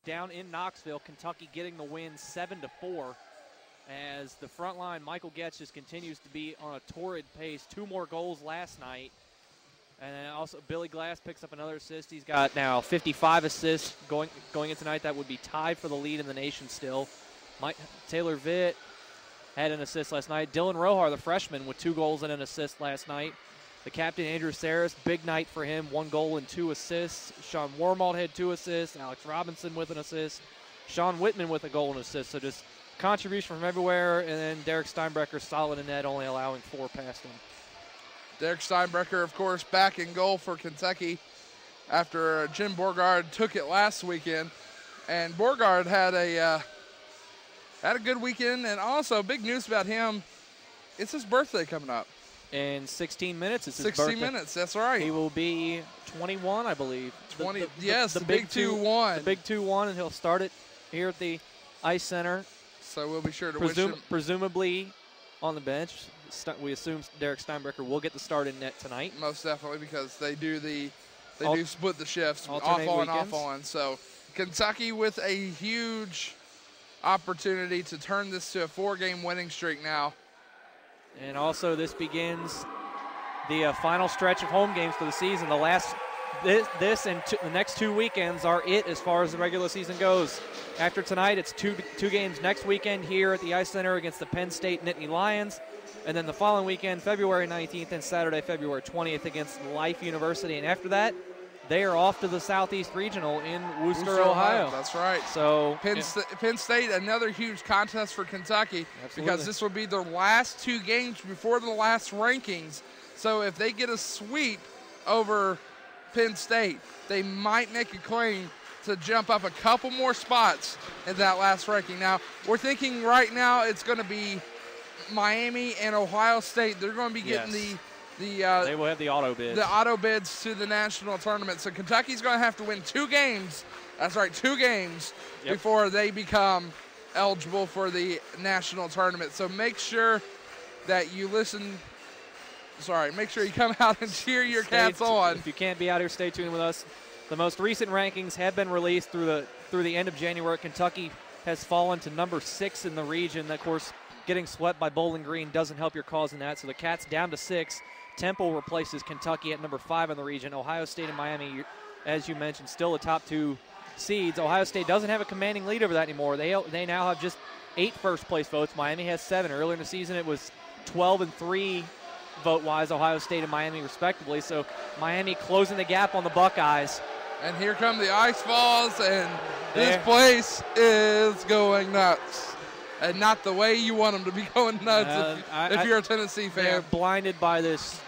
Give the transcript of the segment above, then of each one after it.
down in Knoxville. Kentucky getting the win 7-4. As the front line, Michael Getz just continues to be on a torrid pace. 2 more goals last night. And then also Billy Glass picks up another assist. He's got now 55 assists going in tonight. That would be tied for the lead in the nation still. Taylor Vitt had an assist last night. Dylan Rohar, the freshman, with 2 goals and an assist last night. The captain, Andrew Saris, big night for him, 1 goal and 2 assists. Sean Wormald had 2 assists. Alex Robinson with an assist. Sean Whitman with a goal and assist. So just contribution from everywhere. And then Derek Steinbrecher solid in net, only allowing 4 past him. Derek Steinbrecher, of course, back in goal for Kentucky after Jim Borgard took it last weekend. And Borgard had a good weekend. And also, big news about him, it's his birthday coming up. In 16 minutes, it's his 16 birthday. minutes, that's right. He will be 21, I believe. 20, yes, the big 2-1. The big 2-1, and he'll start it here at the Ice Center. So we'll be sure to wish him. Presumably on the bench. We assume Derek Steinbrecher will get the start in net tonight. Most definitely, because they do split the shifts, off weekends. off on. So Kentucky with a huge opportunity to turn this to a 4-game winning streak now. And also this begins the final stretch of home games for the season. This and the next 2 weekends are it as far as the regular season goes. After tonight, it's two games next weekend here at the Ice Center against the Penn State Nittany Lions. And then the following weekend, February 19th and Saturday, February 20th against Life University. And after that, they are off to the Southeast Regional in Worcester, Ohio. That's right. So Penn State, another huge contest for Kentucky. Absolutely. Because this will be their last 2 games before the last rankings. So if they get a sweep over Penn State, they might make a claim to jump up a couple more spots in that last ranking. Now, we're thinking right now it's going to be Miami and Ohio State. They're going to be getting they will have the auto bids. The auto bids to the national tournament. So Kentucky's going to have to win 2 games. That's right, 2 games before they become eligible for the national tournament. So make sure that you make sure you come out and cheer your Cats on. If you can't be out here, stay tuned with us. The most recent rankings have been released through the end of January. Kentucky has fallen to number 6 in the region. Of course, getting swept by Bowling Green doesn't help your cause in that. So the Cats down to 6. Temple replaces Kentucky at number 5 in the region. Ohio State and Miami, as you mentioned, still the top 2 seeds. Ohio State doesn't have a commanding lead over that anymore. They now have just 8 first-place votes. Miami has 7. Earlier in the season, it was 12 and 3 vote-wise, Ohio State and Miami respectively. So Miami closing the gap on the Buckeyes. And here come the Ice Falls, and this place is going nuts. And not the way you want them to be going nuts if you're a Tennessee fan. They're blinded by this,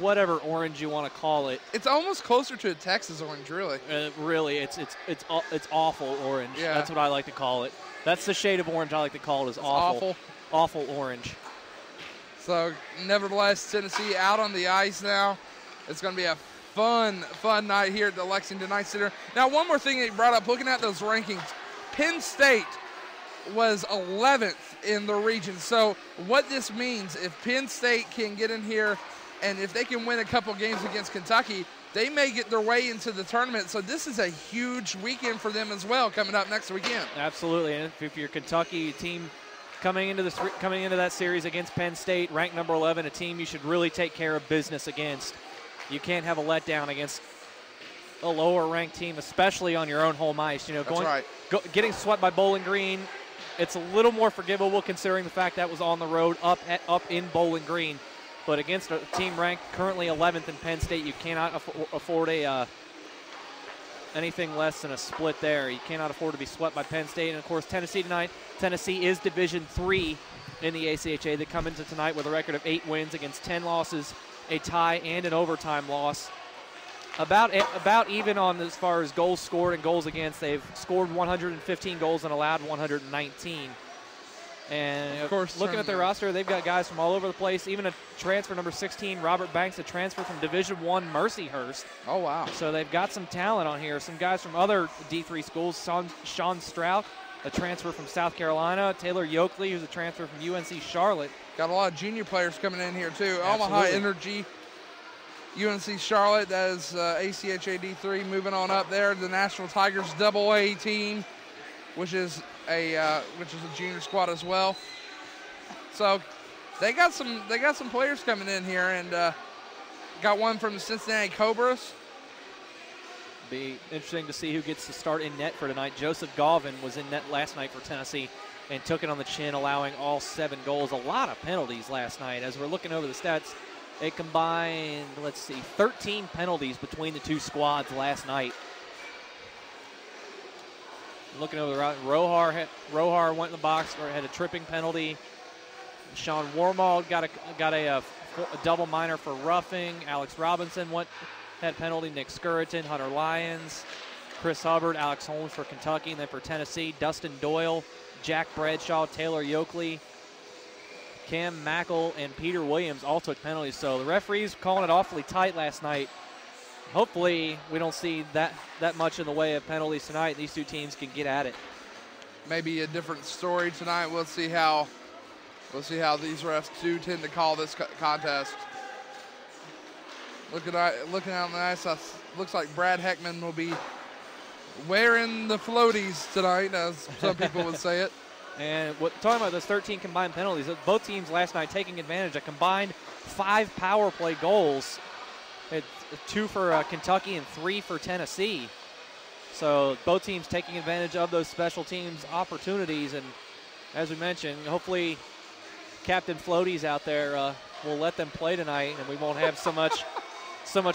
whatever orange you want to call it. It's almost closer to a Texas orange, really. Really, it's awful orange. Yeah. That's what I like to call it. That's the shade of orange I like to call it, is awful. Awful orange. So, nevertheless, Tennessee out on the ice now. It's going to be a fun night here at the Lexington Ice Center. Now, one more thing that you brought up, looking at those rankings, Penn State was 11th in the region. So what this means, if Penn State can get in here and if they can win a couple games against Kentucky, they may get their way into the tournament. So this is a huge weekend for them as well coming up next weekend. Absolutely. And if you're Kentucky team coming into that series against Penn State, ranked number 11, a team you should really take care of business against. You can't have a letdown against a lower-ranked team, especially on your own home ice. Getting swept by Bowling Green, it's a little more forgivable considering the fact that was on the road up in Bowling Green. But against a team ranked currently 11th in Penn State, you cannot afford anything less than a split there. You cannot afford to be swept by Penn State. And, of course, Tennessee tonight. Tennessee is Division III in the ACHA. They come into tonight with a record of 8 wins against 10 losses, a tie, and an overtime loss. About even on as far as goals scored and goals against. They've scored 115 goals and allowed 119. And, of course, looking at their roster, they've got guys from all over the place. Even a transfer, number 16, Robert Banks, a transfer from Division I Mercyhurst. Oh, wow. So they've got some talent on here. Some guys from other D3 schools. Sean Strout, a transfer from South Carolina. Taylor Yoakley, who's a transfer from UNC Charlotte. Got a lot of junior players coming in here, too. Absolutely. Omaha Energy. UNC Charlotte, that is ACHA D3, moving on up there. The National Tigers AA team, which is a junior squad as well. So they got some players coming in here, and got one from the Cincinnati Cobras. Be interesting to see who gets to start in net for tonight. Joseph Galvin was in net last night for Tennessee and took it on the chin, allowing all 7 goals. A lot of penalties last night. As we're looking over the stats, they combined, 13 penalties between the two squads last night. Looking over the right, Rohar went in the box, or had a tripping penalty. Sean Warmald got a double minor for roughing. Alex Robinson had penalty. Nick Skuriton, Hunter Lyons, Chris Hubbard, Alex Holmes for Kentucky, and then for Tennessee, Dustin Doyle, Jack Bradshaw, Taylor Yoakley, Cam Mackle, and Peter Williams all took penalties. So the referees calling it awfully tight last night. Hopefully we don't see that much in the way of penalties tonight. These two teams can get at it. Maybe a different story tonight. We'll see how these refs do tend to call this contest. Looking out on the ice, looks like Brad Heckman will be wearing the floaties tonight, as some people would say it. And talking about those 13 combined penalties, both teams last night taking advantage. A combined 5 power play goals. 2 for Kentucky and 3 for Tennessee. So both teams taking advantage of those special teams opportunities. And as we mentioned, hopefully Captain Floaties out there will let them play tonight, and we won't have so much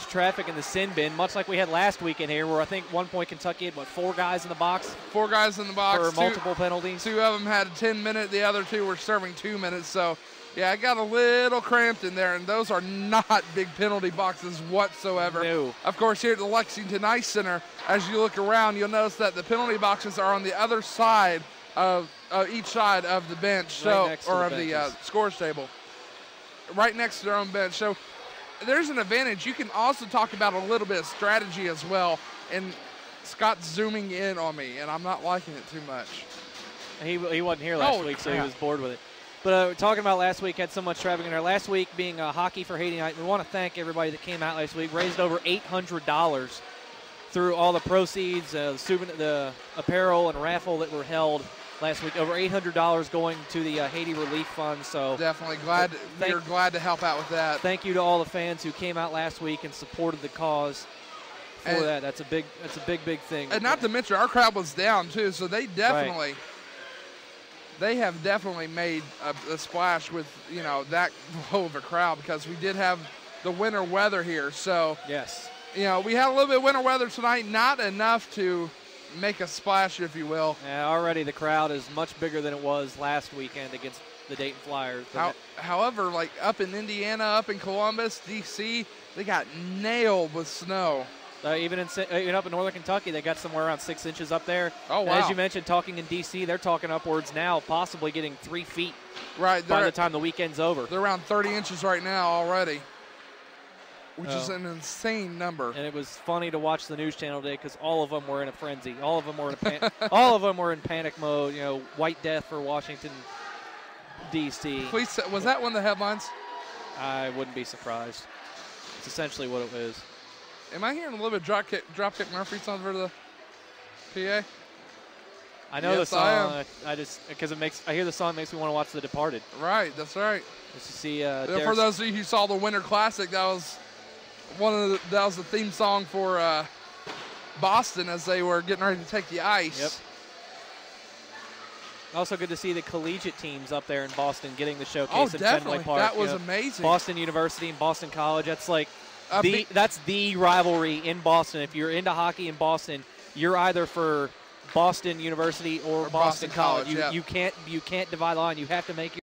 traffic in the sin bin, much like we had last weekend here, where I think one point Kentucky had, 4 guys in the box? 4 guys in the box. For multiple penalties. 2 of them had a 10-minute. The other 2 were serving 2 minutes. So, yeah, I got a little cramped in there, and those are not big penalty boxes whatsoever. No. Of course, here at the Lexington Ice Center, as you look around, you'll notice that the penalty boxes are on the other side of each side of the bench, the scores table, right next to their own bench. So there's an advantage. You can also talk about a little bit of strategy as well. And Scott's zooming in on me, and I'm not liking it too much. He wasn't here last week, so he was bored with it. But talking about last week, had so much traffic in there. Last week being Hockey for Haiti Night, we want to thank everybody that came out last week. Raised over $800 through all the proceeds, the apparel and raffle that were held last week. Over $800 going to the Haiti Relief Fund. So definitely we're glad to help out with that. Thank you to all the fans who came out last week and supported the cause. That, that's a big thing. And not to mention, our crowd was down too, so they definitely. Right. They have definitely made a splash with, that low of a crowd, because we did have the winter weather here. So, yes, we had a little bit of winter weather tonight, not enough to make a splash, if you will. Yeah, already the crowd is much bigger than it was last weekend against the Dayton Flyers. However, up in Indiana, up in Columbus, D.C., they got nailed with snow. Even up in northern Kentucky, they got somewhere around 6 inches up there. Oh, wow. And as you mentioned, talking in D.C., they're talking upwards now, possibly getting 3 feet by the time the weekend's over. They're around 30 inches right now already, which is an insane number. And it was funny to watch the news channel today, because all of them were in a frenzy. All of them were in all of them were in panic mode. White death for Washington, D.C. Please, was that one of the headlines? I wouldn't be surprised. It's essentially what it is. Am I hearing a little bit Dropkick Murphys on for the PA? I know the song. Because I hear the song, makes me want to watch The Departed. Right, that's right. Just to see. For those of you who saw the Winter Classic, that was the theme song for Boston as they were getting ready to take the ice. Yep. Also good to see the collegiate teams up there in Boston getting the showcase at Fenway Park. That was amazing. Boston University and Boston College. That's that's the rivalry in Boston. If you're into hockey in Boston, you're either for Boston University or Boston College. You can't divide the line. You have to make